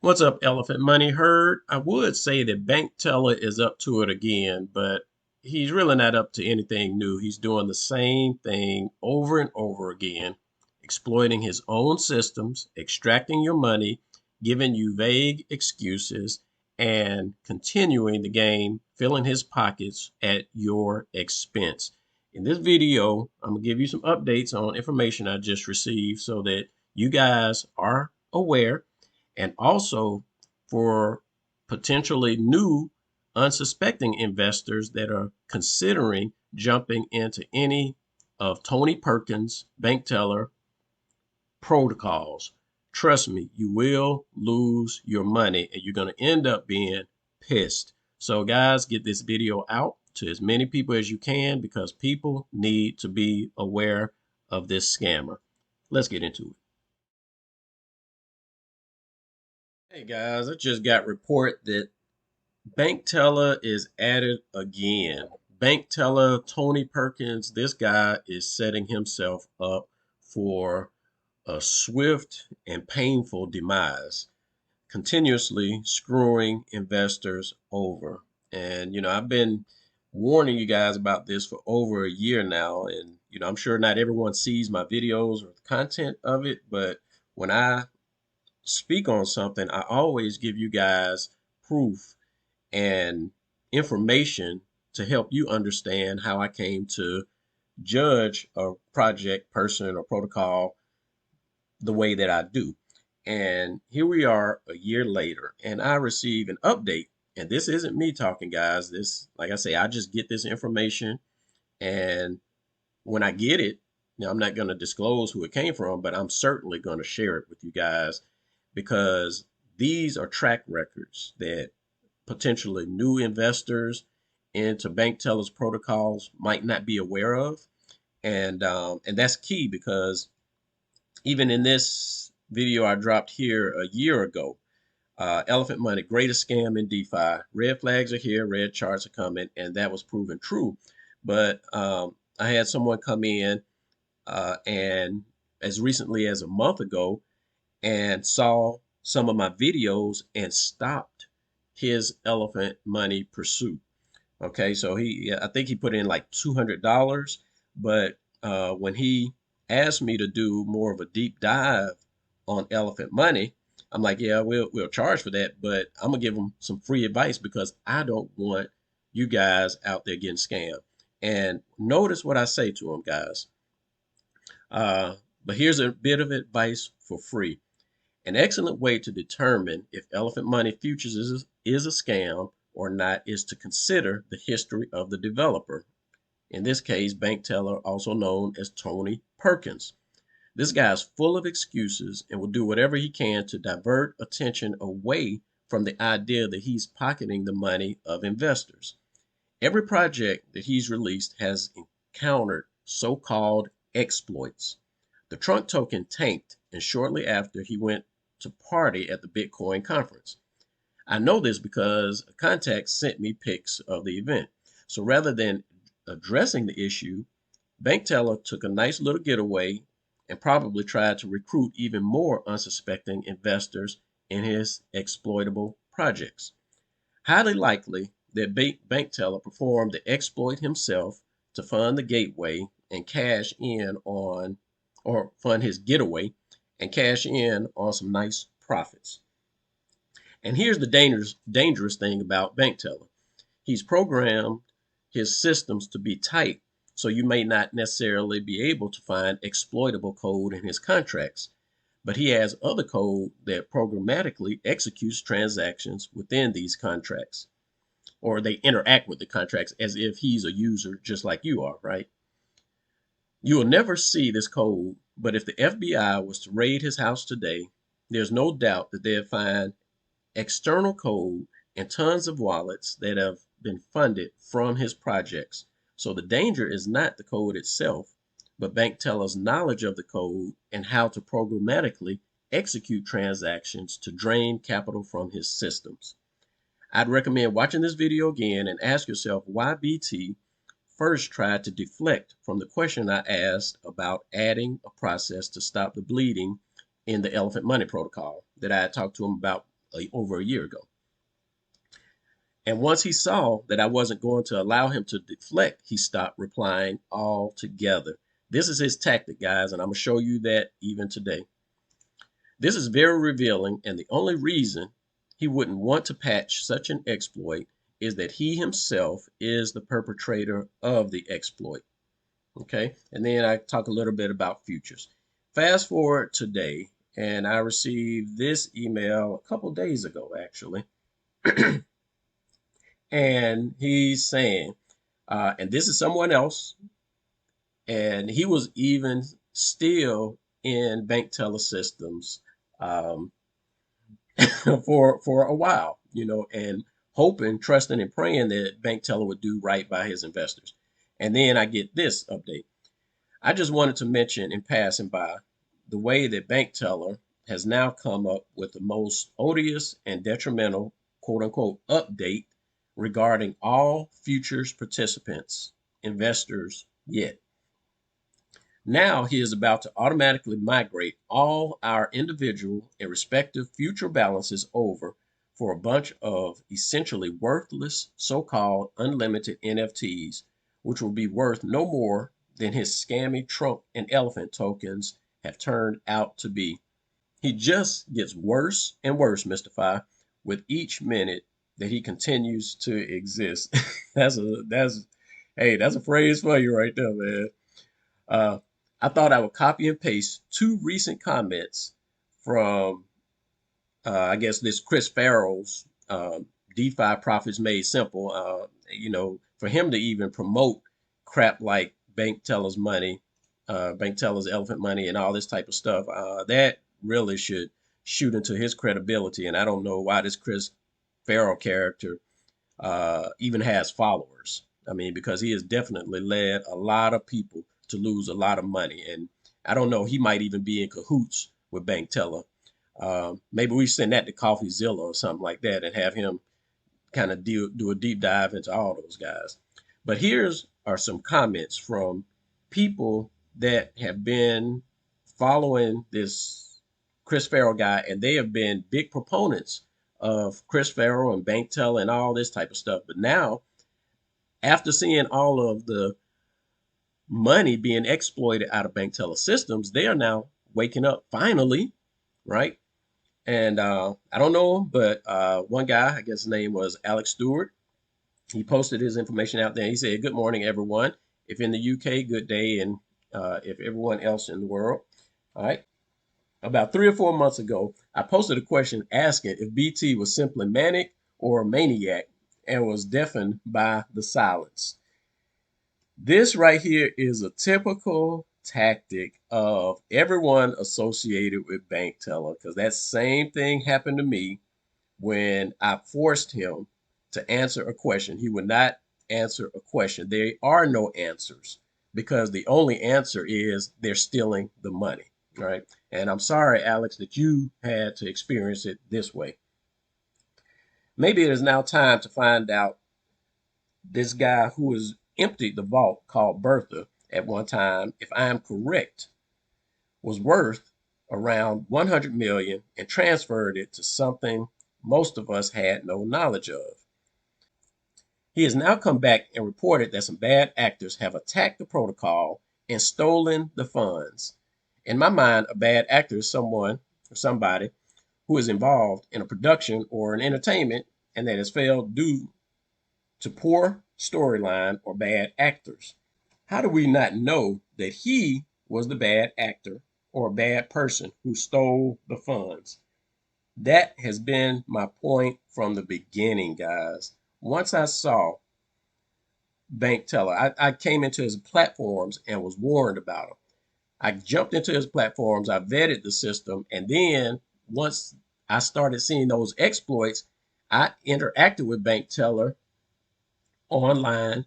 What's up, Elephant Money Herd? I would say that Bank Teller is up to it again, but he's really not up to anything new. He's doing the same thing over and over again, exploiting his own systems, extracting your money, giving you vague excuses, and continuing the game, filling his pockets at your expense. In this video, I'm going to give you some updates on information I just received so that you guys are aware, and also for potentially new unsuspecting investors that are considering jumping into any of Tony Perkins bank teller protocols. Trust me, you will lose your money and you're going to end up being pissed. So guys, get this video out to as many people as you can because people need to be aware of this scammer. Let's get into it. Hey guys, I just got report that Bank teller is at it again. Bank teller Tony Perkins, this guy is setting himself up for a swift and painful demise, continuously screwing investors over. And, I've been warning you guys about this for over a year now. And, I'm sure not everyone sees my videos or the content of it, but when I speak on something, I always give you guys proof and information to help you understand how I came to judge a project, person, or protocol the way that I do. And here we are a year later, and I receive an update. And this isn't me talking, guys. This, like I say, I just get this information. And when I get it, now I'm not going to disclose who it came from, but I'm certainly going to share it with you guys because these are track records that potentially new investors into bank tellers protocols might not be aware of, and that's key because even in this video I dropped here a year ago, Elephant Money, greatest scam in DeFi. Red flags are here, red charts are coming, and that was proven true. But I had someone come in and as recently as a month ago and saw some of my videos and stopped his elephant money pursuit. Okay, so I think he put in like $200, but when he asked me to do more of a deep dive on elephant money, I'm like, yeah, we'll charge for that, but I'm gonna give him some free advice because I don't want you guys out there getting scammed. And notice what I say to him, guys. Uh, but here's a bit of advice for free. An excellent way to determine if Elephant Money Futures is a scam or not is to consider the history of the developer. In this case, bank teller, also known as Tony Perkins. This guy's full of excuses and will do whatever he can to divert attention away from the idea that he's pocketing the money of investors. Every project that he's released has encountered so-called exploits. The trunk token tanked, and shortly after, he went to party at the Bitcoin conference. I know this because a contact sent me pics of the event. So rather than addressing the issue, Bank Teller took a nice little getaway and probably tried to recruit even more unsuspecting investors in his exploitable projects. Highly likely that Bank Teller performed the exploit himself to fund the gateway and cash in on, or fund his getaway and cash in on some nice profits. And here's the dangerous thing about Bank Teller. He's programmed his systems to be tight, so you may not necessarily be able to find exploitable code in his contracts, but he has other code that programmatically executes transactions within these contracts, or they interact with the contracts as if he's a user just like you are, right? You will never see this code, but if the FBI was to raid his house today, there's no doubt that they'd find external code and tons of wallets that have been funded from his projects. So the danger is not the code itself, but bank tellers' knowledge of the code and how to programmatically execute transactions to drain capital from his systems. I'd recommend watching this video again and ask yourself why BT first tried to deflect from the question I asked about adding a process to stop the bleeding in the Elephant Money Protocol that I had talked to him about over a year ago. And once he saw that I wasn't going to allow him to deflect, he stopped replying altogether. This is his tactic, guys, and I'm going to show you that even today. This is very revealing, and the only reason he wouldn't want to patch such an exploit is that he himself is the perpetrator of the exploit. Okay, and then I talk a little bit about futures. Fast forward today, and I received this email a couple days ago, actually. And he's saying, and this is someone else, and he was even still in bank teller systems um, for a while, and hoping, trusting, and praying that bank teller would do right by his investors. And then I get this update. I just wanted to mention in passing by the way that bank teller has now come up with the most odious and detrimental quote unquote update regarding all futures participants, investors yet. Now he is about to automatically migrate all our individual and respective future balances over for a bunch of essentially worthless so-called unlimited NFTs, which will be worth no more than his scammy Trump and elephant tokens have turned out to be. He just gets worse and worse, Mr. Fi, with each minute that he continues to exist. That's a phrase for you right there, man. Uh, I thought I would copy and paste two recent comments from, I guess, this Chris Farrell's DeFi Profits Made Simple. For him to even promote crap like bank tellers money, bank tellers elephant money, and all this type of stuff, that really should shoot into his credibility. And I don't know why this Chris Farrell character even has followers. I mean, because he has definitely led a lot of people to lose a lot of money. And I don't know, he might even be in cahoots with Bank Teller. Maybe we send that to CoffeeZilla or something like that and have him kind of do a deep dive into all those guys. But here's are some comments from people that have been following this Chris Farrell guy, and they have been big proponents of Chris Farrell and Bank Teller and all this type of stuff. But now, after seeing all of the money being exploited out of bank teller systems, they are now waking up finally, right? And I don't know him, but one guy, I guess his name was Alex Stewart, he posted his information out there. He said, "Good morning, everyone. If in the UK, good day, and if everyone else in the world." All right. About 3 or 4 months ago, I posted a question asking if BT was simply manic or a maniac and was deafened by the silence. This right here is a typical tactic of everyone associated with bank teller, because that same thing happened to me when I forced him to answer a question. He would not answer a question. There are no answers because the only answer is they're stealing the money, right? And I'm sorry, Alex, that you had to experience it this way. Maybe it is now time to find out this guy who has emptied the vault called Bertha at one time, if I am correct, was worth around 100 million and transferred it to something most of us had no knowledge of. He has now come back and reported that some bad actors have attacked the protocol and stolen the funds. In my mind, a bad actor is someone or somebody who is involved in a production or an entertainment and that has failed due to poor storyline or bad actors. How do we not know that he was the bad actor or a bad person who stole the funds? That has been my point from the beginning, guys. Once I saw Bank Teller, I came into his platforms and was warned about him. I jumped into his platforms, I vetted the system, and then once I started seeing those exploits, I interacted with Bank Teller online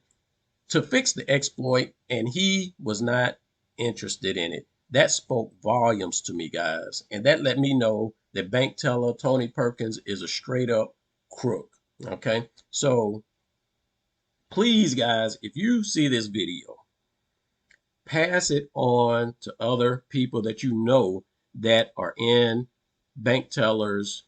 to fix the exploit, and he was not interested in it. That spoke volumes to me, guys, and that let me know that bank teller Tony Perkins is a straight up crook. Okay, so please, guys, if you see this video, pass it on to other people that you know that are in bank tellers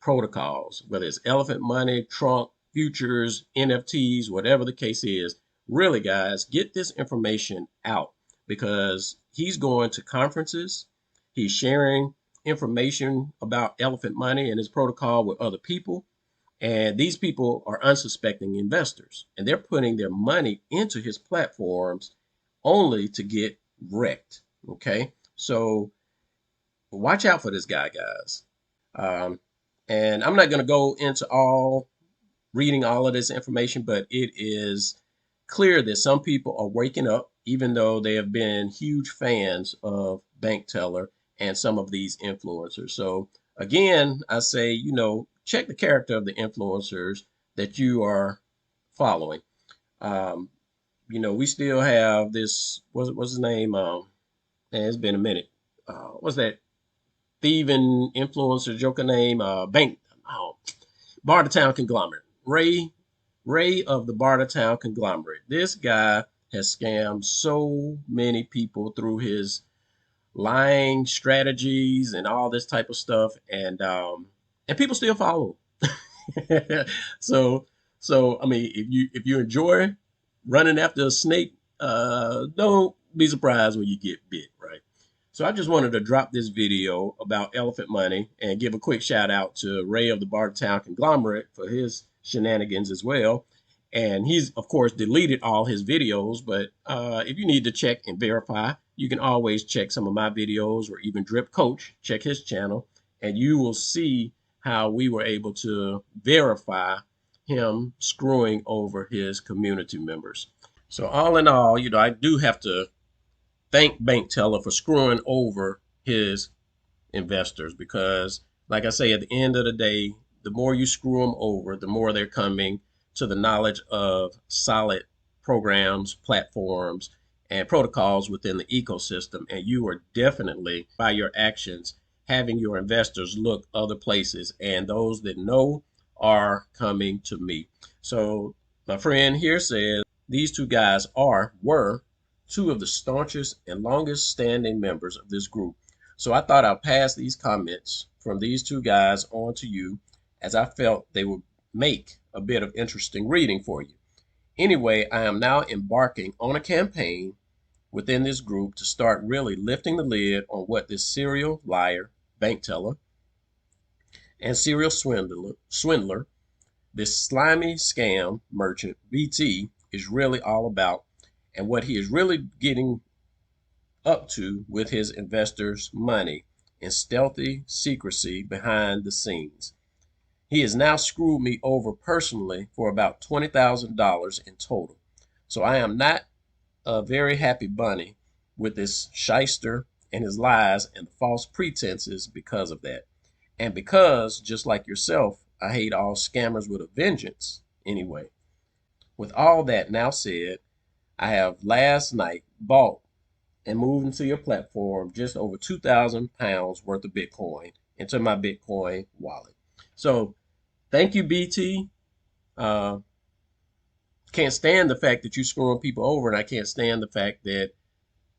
protocols, whether it's elephant money, trunk, futures, NFTs, whatever the case is. Really, guys, get this information out because he's going to conferences, he's sharing information about elephant money and his protocol with other people. And these people are unsuspecting investors and they're putting their money into his platforms only to get wrecked. Okay. So watch out for this guy, guys. Um, and I'm not going to go into all reading all of this information, but it is clear that some people are waking up, even though they have been huge fans of Bank Teller and some of these influencers. So again, I say, check the character of the influencers that you are following. Um, we still have this, what's his name? And it's been a minute. What's that thieving influencer joker name? Bartertown Conglomerate. Ray of the Bartertown Conglomerate. This guy has scammed so many people through his lying strategies and all this type of stuff, and people still follow him. so I mean, if you enjoy running after a snake, don't be surprised when you get bit, right? So I just wanted to drop this video about elephant money and give a quick shout out to Ray of the Bartertown Conglomerate for his shenanigans as well. And he's, of course, deleted all his videos. But if you need to check and verify, you can always check some of my videos or even Drip Coach. Check his channel and you will see how we were able to verify him screwing over his community members. So all in all, I do have to thank Bank Teller for screwing over his investors because, like I say, at the end of the day, the more you screw them over, the more they're coming to the knowledge of solid programs, platforms, and protocols within the ecosystem. And you are definitely, by your actions, having your investors look other places. And those that know are coming to me. So my friend here says these two guys were two of the staunchest and longest standing members of this group. So I thought I'll pass these comments from these two guys on to you as I felt they would make a bit of interesting reading for you. Anyway, I am now embarking on a campaign within this group to start really lifting the lid on what this serial liar, bank teller, and serial swindler, this slimy scam merchant, BT, is really all about and what he is really getting up to with his investors' money in stealthy secrecy behind the scenes. He has now screwed me over personally for about $20,000 in total. So I am not a very happy bunny with this shyster and his lies and false pretenses because of that. And because, just like yourself, I hate all scammers with a vengeance anyway. With all that now said, I have last night bought and moved into your platform just over 2,000 pounds worth of Bitcoin into my Bitcoin wallet. So thank you, BT. Can't stand the fact that you screwing people over, and I can't stand the fact that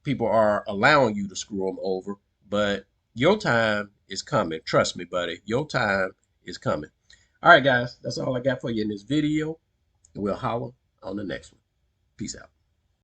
people are allowing you to screw them over. But your time is coming. Trust me, buddy. Your time is coming. All right, guys. That's all I got for you in this video. And we'll holler on the next one. Peace out.